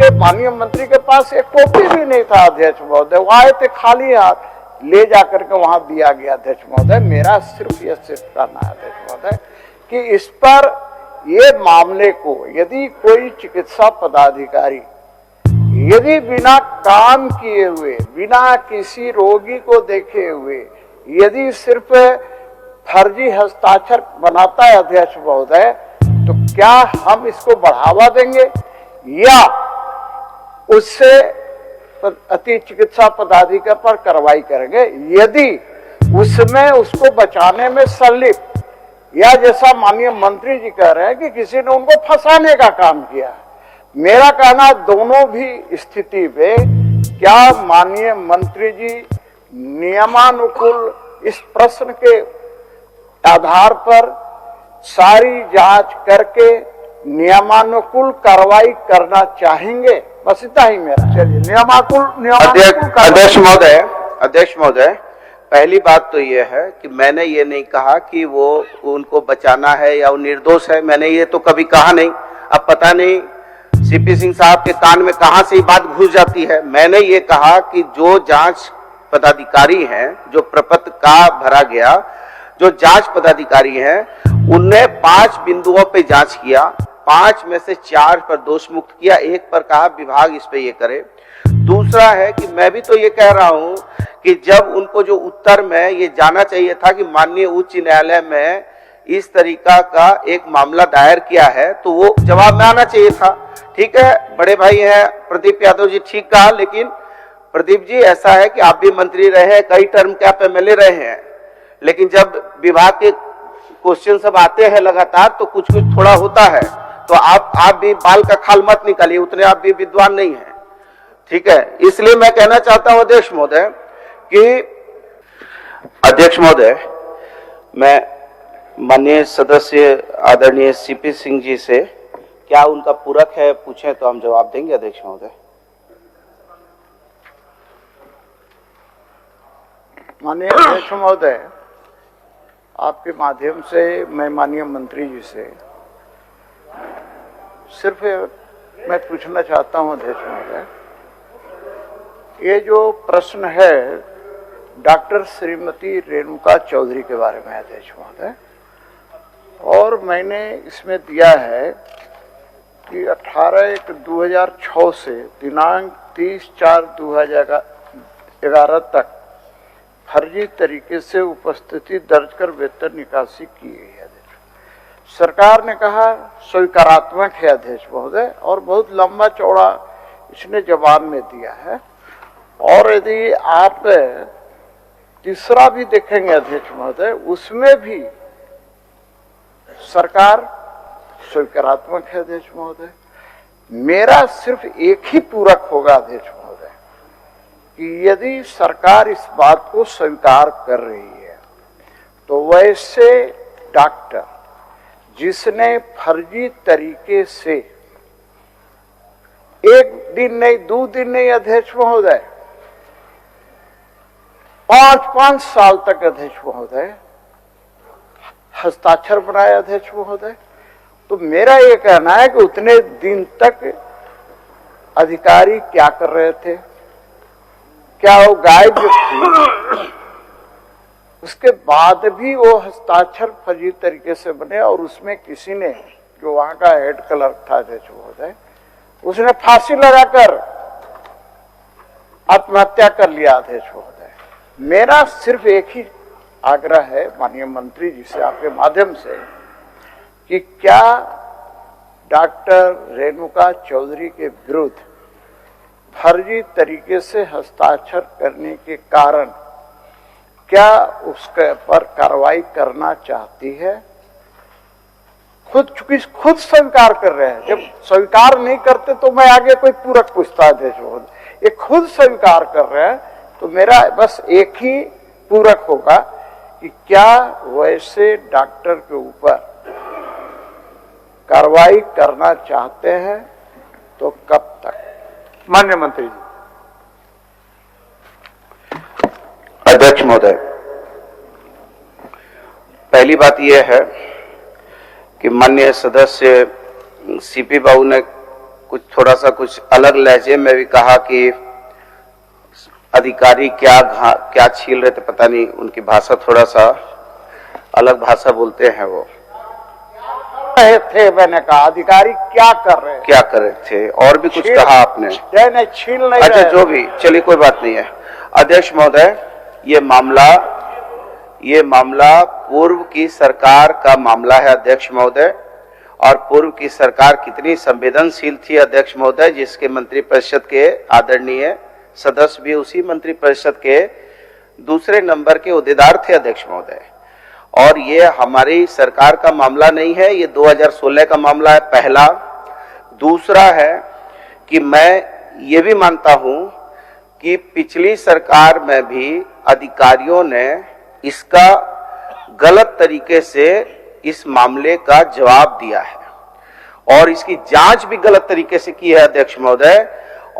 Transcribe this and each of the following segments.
इसलिए माननीय मंत्री के पास एक कॉपी भी नहीं था अध्यक्ष महोदय, वो आए थे खाली हाथ, ले जाकर के वहां दिया गया अध्यक्ष महोदय। मेरा सिर्फ यह सिर्फ कहना है अध्यक्ष महोदय कि इस पर ये मामले को यदि कोई चिकित्सा पदाधिकारी यदि बिना काम किए हुए, बिना किसी रोगी को देखे हुए, यदि सिर्फ फर्जी हस्ताक्षर बनाता है अध्यक्ष महोदय, तो क्या हम इसको बढ़ावा देंगे या उससे अति चिकित्सा पदाधिकारी पर कार्रवाई करेंगे यदि उसमें उसको बचाने में संलिप्त, या जैसा माननीय मंत्री जी कह रहे हैं कि किसी ने उनको फंसाने का काम किया। मेरा कहना दोनों भी स्थिति में क्या माननीय मंत्री जी नियमानुकूल इस प्रश्न के आधार पर सारी जांच करके नियमानुकूल कार्रवाई करना चाहेंगे? बस इतना ही मेरा। चलिए नियमानुकूल अध्यक्ष महोदय, पहली बात तो ये है कि मैंने ये नहीं कहा कि वो उनको बचाना है या वो निर्दोष है, मैंने ये तो कभी कहा नहीं। अब पता नहीं सीपी सिंह साहब के कान में कहां से ये बात घुस जाती है। मैंने ये कहा कि जो जांच पदाधिकारी हैं, जो प्रपत्र का भरा गया, जो जांच पदाधिकारी हैं, उनने 5 बिंदुओं पे जांच किया, 5 में से 4 पर दोष मुक्त किया, 1 पर कहा विभाग इस पे ये करे। दूसरा है कि मैं भी तो ये कह रहा हूं कि जब उनको जो उत्तर में ये जाना चाहिए था कि माननीय उच्च न्यायालय में इस तरीका का एक मामला दायर किया है, तो वो जवाब में आना चाहिए था। ठीक है, बड़े भाई हैं प्रदीप यादव जी, ठीक कहा, लेकिन प्रदीप जी ऐसा है कि आप भी मंत्री रहे हैं, कई टर्म के आप एमएलए रहे हैं, लेकिन जब विभाग के क्वेश्चन सब आते हैं लगातार तो कुछ कुछ थोड़ा होता है, तो आप भी बाल का खाल मत निकालिए, उतने आप भी विद्वान नहीं हैं। ठीक है, इसलिए मैं कहना चाहता हूं अध्यक्ष महोदय कि मैं माननीय सदस्य आदरणीय सीपी सिंह जी से क्या उनका पूरक है पूछें तो हम जवाब देंगे अध्यक्ष महोदय। माननीय अध्यक्ष महोदय, आपके माध्यम से मैं माननीय मंत्री जी से सिर्फ मैं पूछना चाहता हूं अध्यक्ष महोदय, ये जो प्रश्न है डॉक्टर श्रीमती रेणुका चौधरी के बारे में अध्यक्ष महोदय, और मैंने इसमें दिया है कि 18/1/2006 से दिनांक 30/4/2011 तक फर्जी तरीके से उपस्थिति दर्ज कर वेतन निकासी की गई है। सरकार ने कहा स्वीकारात्मक है अध्यक्ष महोदय, और बहुत लंबा चौड़ा इसने जवाब में दिया है। और यदि आप तीसरा भी देखेंगे अध्यक्ष महोदय, उसमें भी सरकार स्वीकारात्मक है अध्यक्ष महोदय। मेरा सिर्फ एक ही पूरक होगा अध्यक्ष महोदय कि यदि सरकार इस बात को स्वीकार कर रही है तो वैसे डॉक्टर जिसने फर्जी तरीके से 1 दिन नहीं 2 दिन नहीं अध्यक्ष महोदय 5-5 साल तक अध्यक्ष महोदय हस्ताक्षर बनाए अध्यक्ष महोदय, तो मेरा ये कहना है कि उतने दिन तक अधिकारी क्या कर रहे थे? क्या वो गायब थी? उसके बाद भी वो हस्ताक्षर फर्जी तरीके से बने, और उसमें किसी ने, जो वहां का हेड क्लर्क था अध्यक्ष महोदय, उसने फांसी लगाकर आत्महत्या कर लिया अध्यक्ष महोदय। मेरा सिर्फ एक ही आग्रह है माननीय मंत्री जी से आपके माध्यम से कि क्या डॉक्टर रेणुका चौधरी के विरुद्ध फर्जी तरीके से हस्ताक्षर करने के कारण क्या उसके पर कार्रवाई करना चाहती है? खुद स्वीकार कर रहे हैं, जब स्वीकार नहीं करते तो मैं आगे कोई पूरक पूछता अध्यक्ष महोदय। ये खुद स्वीकार कर रहे हैं, तो मेरा बस एक ही पूरक होगा कि क्या वैसे डॉक्टर के ऊपर कार्रवाई करना चाहते हैं, तो कब तक? माननीय मंत्री जी। अध्यक्ष महोदय, पहली बात यह है कि माननीय सदस्य सीपी बाबू ने कुछ थोड़ा सा कुछ अलग लहजे में भी कहा कि अधिकारी क्या छील रहे थे, पता नहीं, उनकी भाषा थोड़ा सा अलग भाषा बोलते हैं वो। रहे थे, मैंने कहा अधिकारी क्या कर रहे थे, और भी कुछ कहा आपने। नहीं, छील नहीं अच्छा, रहे। जो भी, चलिए कोई बात नहीं है। अध्यक्ष महोदय, ये मामला पूर्व की सरकार का मामला है अध्यक्ष महोदय, और पूर्व की सरकार कितनी संवेदनशील थी अध्यक्ष महोदय, जिसके मंत्रिपरिषद के आदरणीय सदस्य भी उसी मंत्रिपरिषद के दूसरे नंबर के ओहदेदार थे अध्यक्ष महोदय। और ये हमारी सरकार का मामला नहीं है, ये 2016 का मामला है, पहला। दूसरा है कि मैं ये भी मानता हूं कि पिछली सरकार में भी अधिकारियों ने इसका गलत तरीके से इस मामले का जवाब दिया है और इसकी जांच भी गलत तरीके से की है अध्यक्ष महोदय।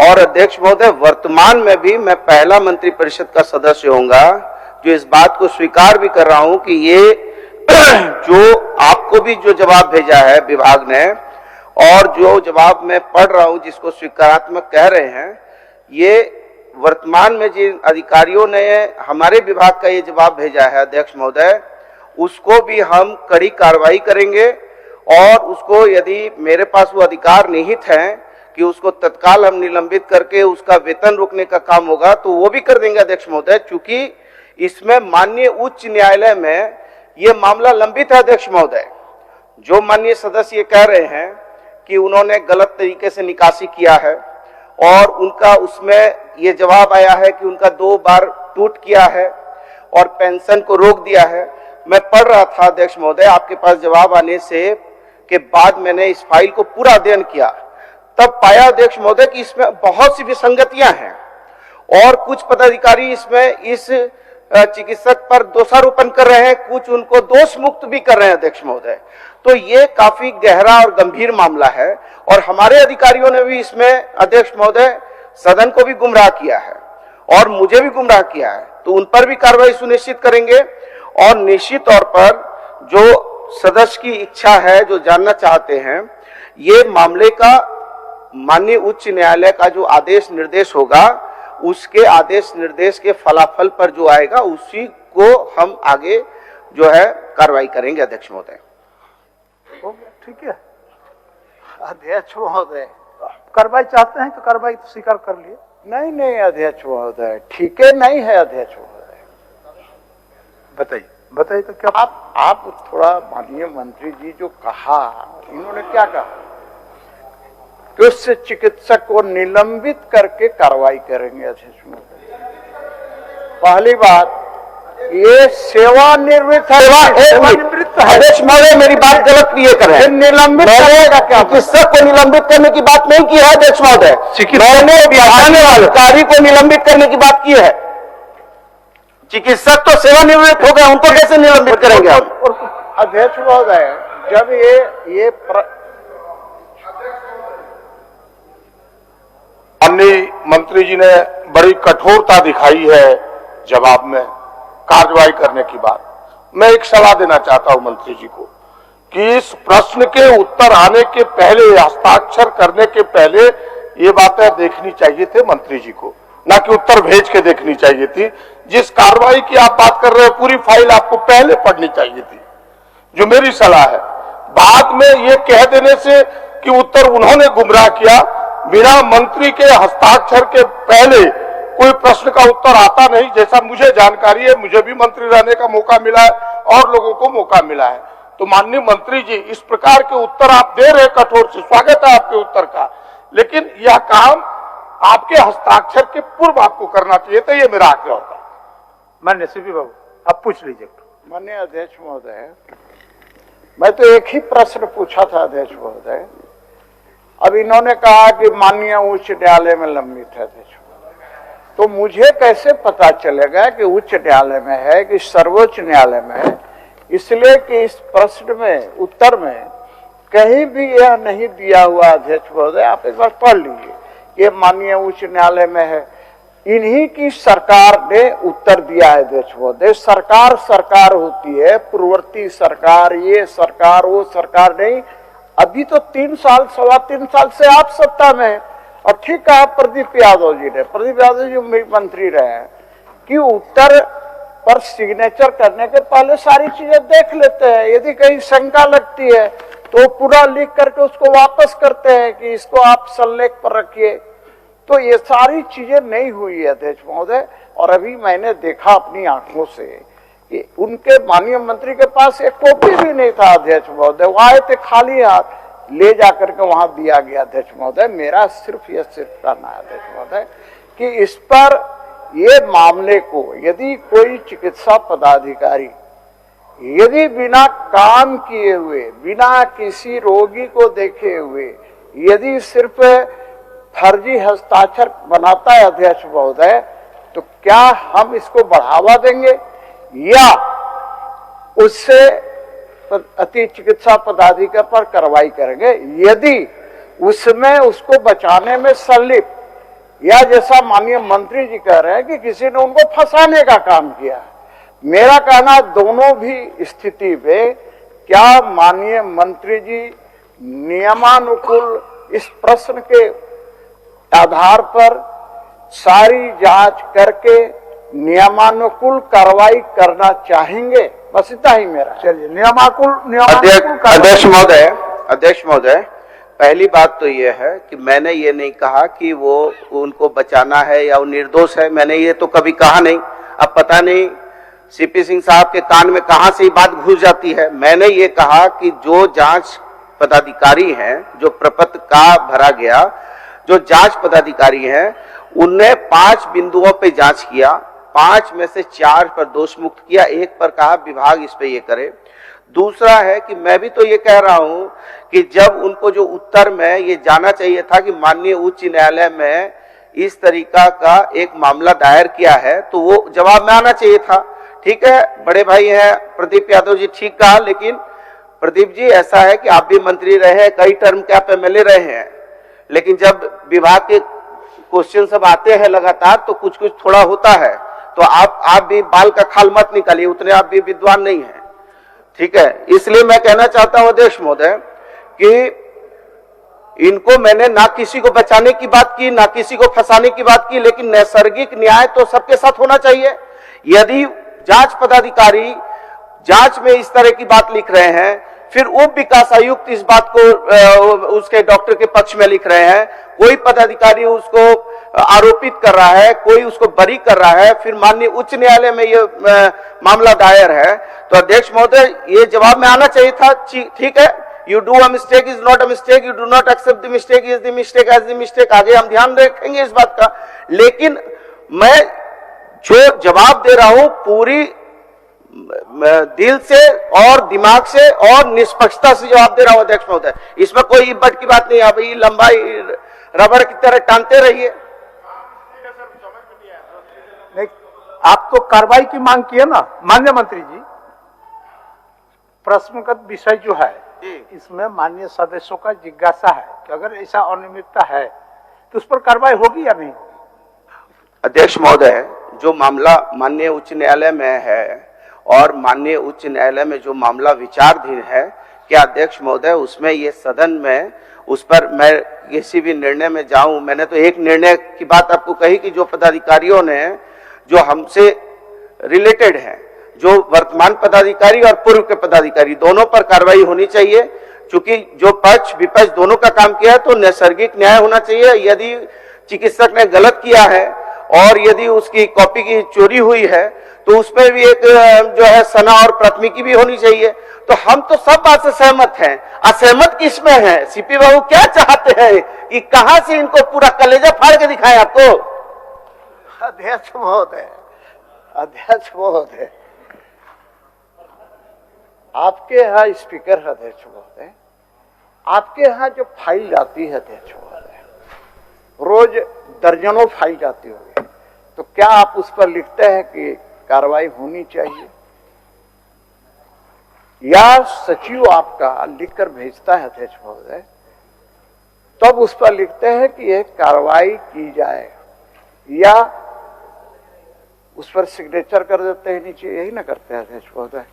और अध्यक्ष महोदय, वर्तमान में भी मैं पहला मंत्रिपरिषद का सदस्य होऊंगा जो इस बात को स्वीकार भी कर रहा हूं कि ये जो आपको भी जो जवाब भेजा है विभाग ने, और जो जवाब मैं पढ़ रहा हूं जिसको स्वीकारात्मक कह रहे हैं, ये वर्तमान में जिन अधिकारियों ने हमारे विभाग का ये जवाब भेजा है अध्यक्ष महोदय, उसको भी हम कड़ी कार्रवाई करेंगे। और उसको, यदि मेरे पास वो अधिकार निहित है कि उसको तत्काल हम निलंबित करके उसका वेतन रोकने का काम होगा, तो वो भी कर देंगे अध्यक्ष महोदय, चूंकि इसमें माननीय उच्च न्यायालय में ये मामला लंबित है अध्यक्ष महोदय। जो माननीय सदस्य ये कह रहे हैं कि उन्होंने गलत तरीके से निकासी किया है और उनका उसमें ये जवाब आया है कि उनका 2 बार टूट किया है और पेंशन को रोक दिया है। मैं पढ़ रहा था अध्यक्ष महोदय, आपके पास जवाब आने से के बाद मैंने इस फाइल को पूरा अध्ययन किया, तब पाया अध्यक्ष महोदय कि इसमें बहुत सी विसंगतियां हैं और कुछ पदाधिकारी इसमें इस चिकित्सक पर दोषारोपण कर रहे हैं, कुछ उनको दोष मुक्त भी कर रहे हैं अध्यक्ष महोदय। तो ये काफी गहरा और गंभीर मामला है और हमारे अधिकारियों ने भी इसमें अध्यक्ष महोदय सदन को भी गुमराह किया है और मुझे भी गुमराह किया है, तो उन पर भी कार्रवाई सुनिश्चित करेंगे। और निश्चित तौर पर जो सदस्य की इच्छा है, जो जानना चाहते हैं, ये मामले का माननीय उच्च न्यायालय का जो आदेश निर्देश होगा, उसके आदेश निर्देश के फलाफल पर जो आएगा उसी को हम आगे जो है कार्रवाई करेंगे अध्यक्ष महोदय। ठीक है अध्यक्ष महोदय, कार्रवाई चाहते हैं तो कार्रवाई तो स्वीकार कर लिए। नहीं अध्यक्ष महोदय, ठीक है, नहीं है अध्यक्ष महोदय। बताइए तो क्या आप थोड़ा, माननीय मंत्री जी जो कहा, इन्होंने क्या कहा कि उस चिकित्सक को निलंबित करके कार्रवाई करेंगे अध्यक्ष महोदय। पहली बात, ये सेवानिवृत्त है, अध्यक्ष महोदय मेरी बात गलत ये कर रहे हैं। निलंबित करेगा क्या? चिकित्सक को निलंबित करने की बात नहीं की है अध्यक्ष महोदय, मैंने अधिकारी को निलंबित करने की बात की है। चिकित्सक तो सेवानिवृत्त हो गए, उनको कैसे निलंबित करेंगे हम? अध्यक्ष महोदय, जब ये माननीय मंत्री जी ने बड़ी कठोरता दिखाई है जवाब में कार्रवाई करने की बात। मैं एक सलाह देना चाहता हूं मंत्री जी को कि इस प्रश्न के उत्तर आने के पहले, हस्ताक्षर करने के पहले ये बातें देखनी चाहिए थे मंत्री जी को, ना कि उत्तर भेज के देखनी चाहिए थी। जिस कार्रवाई की आप बात कर रहे हैं, पूरी फाइल आपको पहले पढ़नी चाहिए थी, जो मेरी सलाह है। बाद में ये कह देने से कि उत्तर उन्होंने गुमराह किया, बिना मंत्री के हस्ताक्षर के पहले कोई प्रश्न का उत्तर आता नहीं, जैसा मुझे जानकारी है। मुझे भी मंत्री रहने का मौका मिला है और लोगों को मौका मिला है। तो माननीय मंत्री जी, इस प्रकार के उत्तर आप दे रहे कठोर से, स्वागत है आपके उत्तर का, लेकिन यह काम आपके हस्ताक्षर के पूर्व आपको करना चाहिए था, ये मेरा आग्रह होता है। माननीय सीपी बाबू, आप पूछ लीजिए। माननीय अध्यक्ष महोदय, मैं तो एक ही प्रश्न पूछा था अध्यक्ष महोदय। अब इन्होंने कहा कि माननीय उच्च न्यायालय में लंबित है अध्यक्ष महोदय, तो मुझे कैसे पता चलेगा कि उच्च न्यायालय में है कि सर्वोच्च न्यायालय में है? इसलिए कि इस प्रश्न में, उत्तर में कहीं भी यह नहीं दिया हुआ अध्यक्ष महोदय, आप एक बार पढ़ लीजिए, ये माननीय उच्च न्यायालय में है। इन्हीं की सरकार ने उत्तर दिया है अध्यक्ष महोदय। सरकार सरकार होती है, पूर्ववर्ती सरकार, ये सरकार, वो सरकार नहीं, अभी तो 3 साल 3.25 साल से आप सत्ता में हैं। और ठीक कहा प्रदीप यादव जी ने, प्रदीप यादव जी मंत्री रहे हैं, कि उत्तर पर सिग्नेचर करने के पहले सारी चीजें देख लेते हैं, यदि कहीं शंका लगती है तो पूरा लिख करके उसको वापस करते हैं कि इसको आप सल्लेख पर रखिए। तो ये सारी चीजें नहीं हुई है अध्यक्ष महोदय। और अभी मैंने देखा अपनी आंखों से कि उनके माननीय मंत्री के पास एक कॉपी भी नहीं था अध्यक्ष महोदय, वो आए थे खाली हाथ, ले जाकर के वहां दिया गया अध्यक्ष महोदय। मेरा सिर्फ कहना है अध्यक्ष महोदय कि इस पर ये मामले को यदि कोई चिकित्सा पदाधिकारी यदि बिना काम किए हुए, बिना किसी रोगी को देखे हुए, यदि सिर्फ फर्जी हस्ताक्षर बनाता है अध्यक्ष महोदय, तो क्या हम इसको बढ़ावा देंगे या उससे अति चिकित्सा पदाधिकारी पर कार्रवाई करेंगे यदि उसमें उसको बचाने में संलिप्त, या जैसा माननीय मंत्री जी कह रहे हैं कि किसी ने उनको फंसाने का काम किया। मेरा कहना दोनों भी स्थिति में क्या माननीय मंत्री जी नियमानुकूल इस प्रश्न के आधार पर सारी जांच करके नियमानुकूल कार्रवाई करना चाहेंगे? बस इतना ही मेरा। चलिए, नियमानुकूल अध्यक्ष महोदय, पहली बात तो ये है कि मैंने ये नहीं कहा कि वो उनको बचाना है या वो निर्दोष है, मैंने ये तो कभी कहा नहीं। अब पता नहीं सीपी सिंह साहब के कान में कहां से ये बात घुस जाती है। मैंने ये कहा कि जो जांच पदाधिकारी हैं, जो प्रपत्र का भरा गया, जो जांच पदाधिकारी हैं, उनने 5 बिंदुओं पे जांच किया, 5 में से 4 पर दोष मुक्त किया, 1 पर कहा विभाग इस पे ये करे। दूसरा है कि मैं भी तो ये कह रहा हूं कि जब उनको जो उत्तर में ये जाना चाहिए था कि माननीय उच्च न्यायालय में इस तरीका का एक मामला दायर किया है, तो वो जवाब में आना चाहिए था। ठीक है, बड़े भाई हैं प्रदीप यादव जी, ठीक कहा, लेकिन प्रदीप जी ऐसा है कि आप भी मंत्री रहे, कई टर्म के आप एमएलए रहे हैं, लेकिन जब विभाग के क्वेश्चन सब आते हैं लगातार तो कुछ कुछ थोड़ा होता है, तो आप भी बाल का खाल मत निकालिए, उतने आप भी विद्वान नहीं हैं। ठीक है, इसलिए मैं कहना चाहता हूं अध्यक्ष महोदय कि इनको मैंने ना किसी को बचाने की बात की, ना किसी को फंसाने की बात की, लेकिन नैसर्गिक न्याय तो सबके साथ होना चाहिए। यदि जांच पदाधिकारी जांच में इस तरह की बात लिख रहे हैं, फिर उप विकास आयुक्त इस बात को उसके डॉक्टर के पक्ष में लिख रहे हैं, कोई पदाधिकारी उसको आरोपित कर रहा है, कोई उसको बरी कर रहा है, फिर माननीय उच्च न्यायालय में ये मामला दायर है, तो अध्यक्ष महोदय ये जवाब में आना चाहिए था। ठीक है, you do a mistake is not a mistake, you do not accept the mistake is the mistake as the mistake. आगे हम ध्यान रखेंगे इस बात का, लेकिन मैं जो जवाब दे रहा हूं पूरी दिल से और दिमाग से और निष्पक्षता से जवाब दे रहा हूं अध्यक्ष महोदय। इसमें कोई इब्बत की बात नहीं है, भाई लंबाई रबड़ की तरह टानते रहिए। नहीं, आप तो कार्रवाई की मांग किए ना माननीय मंत्री जी। प्रश्नगत विषय जो है इसमें माननीय सदस्यों का जिज्ञासा है कि अगर ऐसा अनियमितता है तो उस पर कार्रवाई होगी या नहीं होगी? अध्यक्ष महोदय, जो मामला माननीय उच्च न्यायालय में है और माननीय उच्च न्यायालय में जो मामला विचाराधीन है, क्या अध्यक्ष महोदय उसमें ये सदन में उस पर मैं किसी भी निर्णय में जाऊं? मैंने तो एक निर्णय की बात आपको कही कि जो पदाधिकारियों ने जो हमसे रिलेटेड हैं, जो वर्तमान पदाधिकारी और पूर्व के पदाधिकारी दोनों पर कार्रवाई होनी चाहिए, क्योंकि जो पक्ष विपक्ष दोनों का काम किया है तो नैसर्गिक न्याय होना चाहिए। यदि चिकित्सक ने गलत किया है और यदि उसकी कॉपी की चोरी हुई है तो उसमें भी एक जो है सना और प्राथमिकी भी होनी चाहिए। तो हम तो सब बात से सहमत हैं, असहमत किसमें है? सीपी बाबू क्या चाहते हैं कि कहां से इनको पूरा कलेजा फाड़ के दिखाएं आपको? अध्यक्ष महोदय, अध्यक्ष महोदय, आपके यहाँ स्पीकर है अध्यक्ष महोदय, आपके यहाँ जो फाइल जाती है अध्यक्ष महोदय, रोज दर्जनों फाइल जाती होगी, तो क्या आप उस पर लिखते हैं कि कार्रवाई होनी चाहिए, या सचिव आपका लिखकर भेजता है अध्यक्ष महोदय, तब उस पर लिखते हैं कि एक कार्रवाई की जाए, या उस पर सिग्नेचर कर देते हैं नीचे? यही ना करते हैं अध्यक्ष महोदय।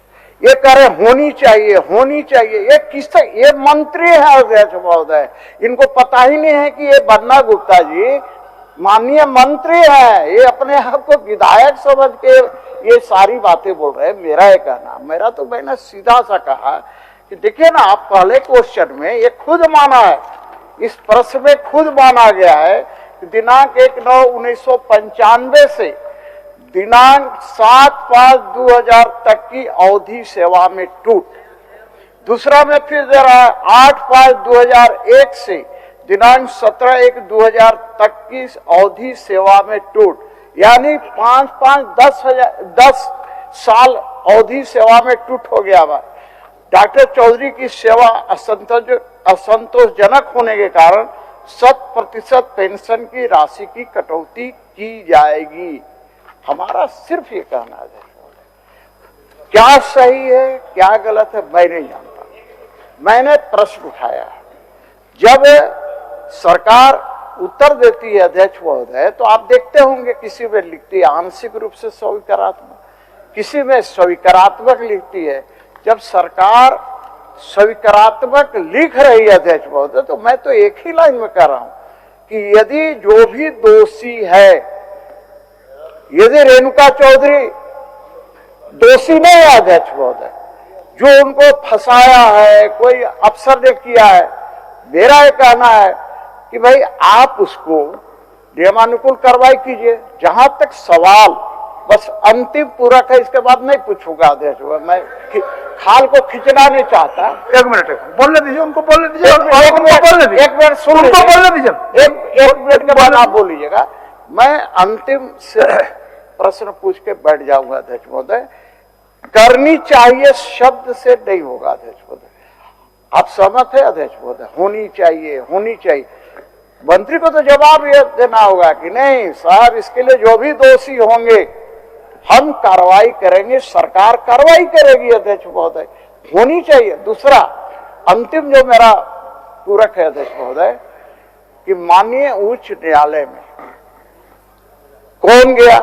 ये करे होनी चाहिए होनी चाहिए। ये किस, ये मंत्री है अध्यक्ष महोदय, इनको पता ही नहीं है कि ये बन्ना गुप्ता जी माननीय मंत्री है, ये अपने आप को विधायक समझ के ये सारी बातें बोल रहे हैं। मेरा ये कहना, मेरा तो मैंने सीधा सा कहा कि देखिए ना, आप पहले क्वेश्चन में ये खुद माना है, इस प्रश्न में खुद माना गया है कि दिनांक 1/9/1995 से दिनांक 7/5/2000 तक की अवधि सेवा में टूट। दूसरा में फिर दे रहा है 8/5/2001 से दिनांक 17/1/2000 तक की अवधि सेवा में टूट, यानी 5-5-10 साल अवधि सेवा में टूट हो गया हुआ। डॉक्टर चौधरी की सेवा असंतोषजनक होने के कारण 100% पेंशन की राशि की कटौती की जाएगी। हमारा सिर्फ ये कहना है, क्या सही है क्या गलत है मैं नहीं जानता। मैंने प्रश्न उठाया, जब सरकार उत्तर देती है अध्यक्ष महोदय, तो आप देखते होंगे किसी में लिखती है आंशिक रूप से स्वीकारात्मक, किसी में स्वीकारात्मक लिखती है। जब सरकार स्वीकारात्मक लिख रही है अध्यक्ष महोदय, तो मैं तो एक ही लाइन में कह रहा हूं कि यदि जो भी दोषी है, यदि रेणुका चौधरी दोषी नहीं है अध्यक्ष महोदय, जो उनको फंसाया है कोई अफसर ने किया है, मेरा ये कहना है कि भाई आप उसको नियमानुकूल कार्रवाई कीजिए। जहां तक सवाल बस अंतिम पूरक है, इसके बाद नहीं पूछूंगा अध्यक्ष, मैं खाल को खींचना नहीं चाहता। एक मिनट बोलने दीजिए, उनको बोलने दीजिए, एक मिनट सुन, उनको बोलने दीजिए, एक मिनट के बाद आप बोलिएगा। मैं अंतिम से प्रश्न पूछ के बैठ जाऊंगा अध्यक्ष महोदय। करनी चाहिए शब्द से नहीं होगा अध्यक्ष महोदय, आप सहमत है अध्यक्ष महोदय? होनी चाहिए होनी चाहिए। मंत्री को तो जवाब ये देना होगा कि नहीं साहब, इसके लिए जो भी दोषी होंगे हम कार्रवाई करेंगे, सरकार कार्रवाई करेगी अध्यक्ष महोदय, होनी चाहिए। दूसरा अंतिम जो मेरा पूरक है अध्यक्ष महोदय, कि माननीय उच्च न्यायालय में कौन गया,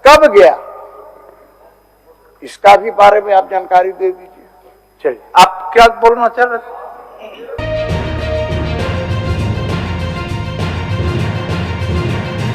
कब गया, इसका भी बारे में आप जानकारी दे दीजिए। चलिए, आप क्या बोलना चाह रहे थे?